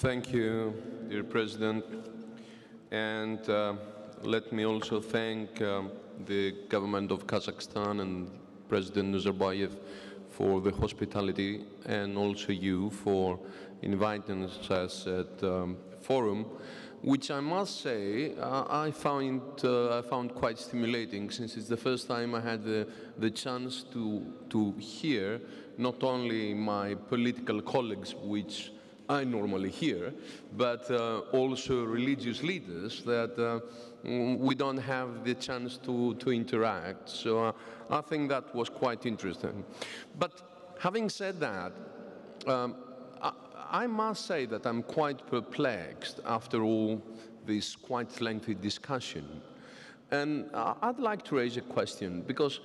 Thank you, dear President. And let me also thank the government of Kazakhstan and President Nazarbayev for the hospitality, and also you for inviting us at the forum, which I must say I found quite stimulating, since it's the first time I had the chance to hear not only my political colleagues, which I normally hear, but also religious leaders that we don't have the chance to interact. So I think that was quite interesting. But having said that, I must say that I'm quite perplexed after all this quite lengthy discussion. And I'd like to raise a question, because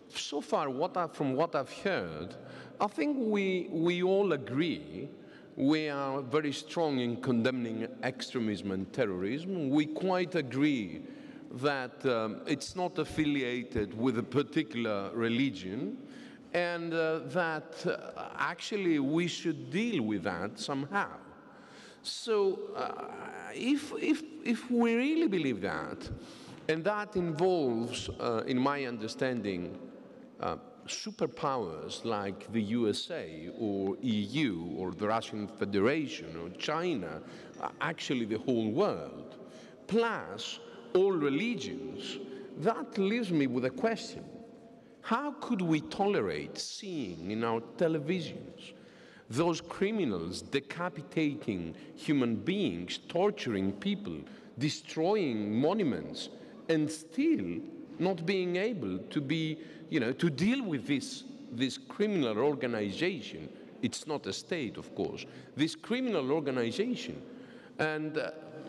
so far from what I've heard, I think we all agree we are very strong in condemning extremism and terrorism. We quite agree that it's not affiliated with a particular religion, and that actually we should deal with that somehow. So if we really believe that, and that involves, in my understanding, superpowers like the USA or EU or the Russian Federation or China, actually the whole world, plus all religions, that leaves me with a question. How could we tolerate seeing in our televisions those criminals decapitating human beings, torturing people, destroying monuments, and still not being able to to deal with this criminal organization? It's not a state, of course, this criminal organization, and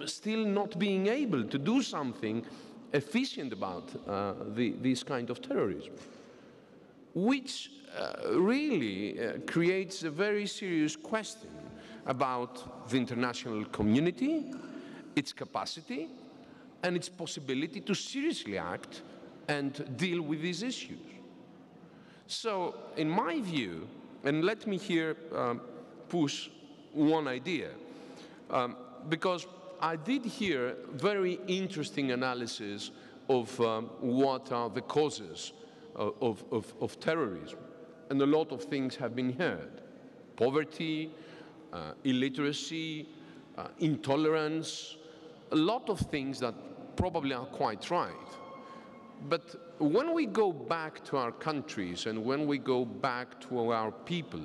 still not being able to do something efficient about this kind of terrorism, which really creates a very serious question about the international community, its capacity, and its possibility to seriously act and deal with these issues. So, in my view, and let me here push one idea, because I did hear very interesting analysis of what are the causes of terrorism, and a lot of things have been heard. Poverty, illiteracy, intolerance, a lot of things that probably are quite right. But when we go back to our countries and when we go back to our people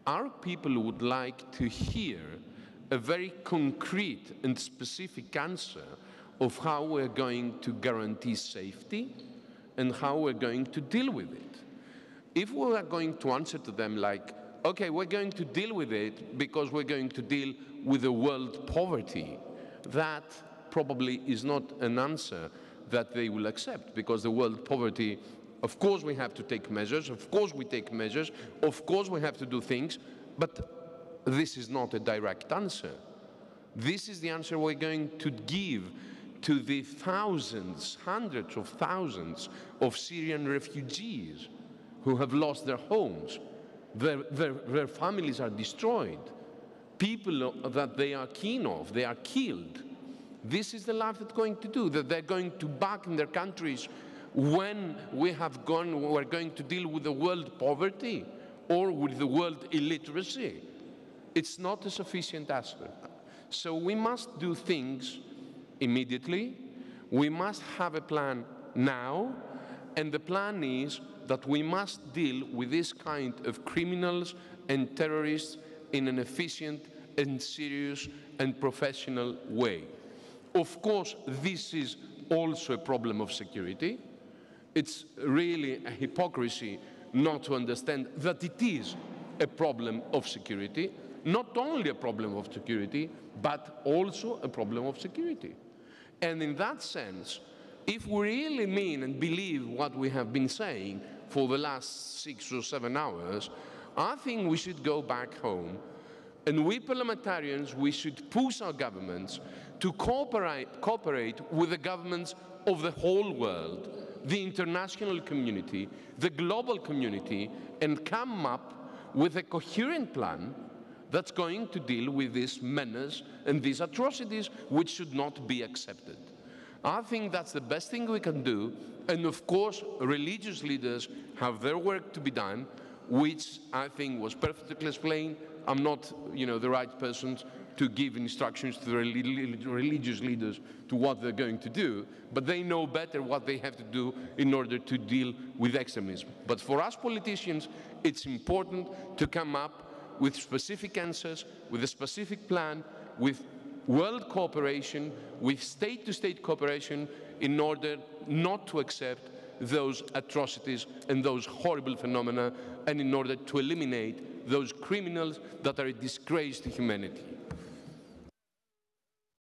would like to hear a very concrete and specific answer of how we're going to guarantee safety and how we're going to deal with it. If we are going to answer to them like, okay, we're going to deal with it because we're going to deal with the world poverty, that probably is not an answer that they will accept, because the world poverty, of course we have to take measures, of course we take measures, of course we have to do things, but this is not a direct answer. This is the answer we're going to give to the thousands, hundreds of thousands of Syrian refugees who have lost their homes. Their families are destroyed. People that they are keen of, they are killed. This is the life they're going to do, that they're going to back in their countries when we're going to deal with the world poverty or with the world illiteracy. It's not a sufficient answer. So we must do things immediately. We must have a plan now, and the plan is that we must deal with this kind of criminals and terrorists in an efficient and serious and professional way. Of course, this is also a problem of security. It's really a hypocrisy not to understand that it is a problem of security, not only a problem of security, but also a problem of security. And in that sense, if we really mean and believe what we have been saying for the last 6 or 7 hours, I think we should go back home, and we parliamentarians, we should push our governments to cooperate with the governments of the whole world, the international community, the global community, and come up with a coherent plan that's going to deal with this menace and these atrocities which should not be accepted. I think that's the best thing we can do, and of course religious leaders have their work to be done, which I think was perfectly explained. I'm not, the right person to give instructions to the religious leaders to what they're going to do, but they know better what they have to do in order to deal with extremism. But for us politicians, it's important to come up with specific answers, with a specific plan, with world cooperation, with state-to-state cooperation, in order not to accept those atrocities and those horrible phenomena, and in order to eliminate those criminals that are a disgrace to humanity.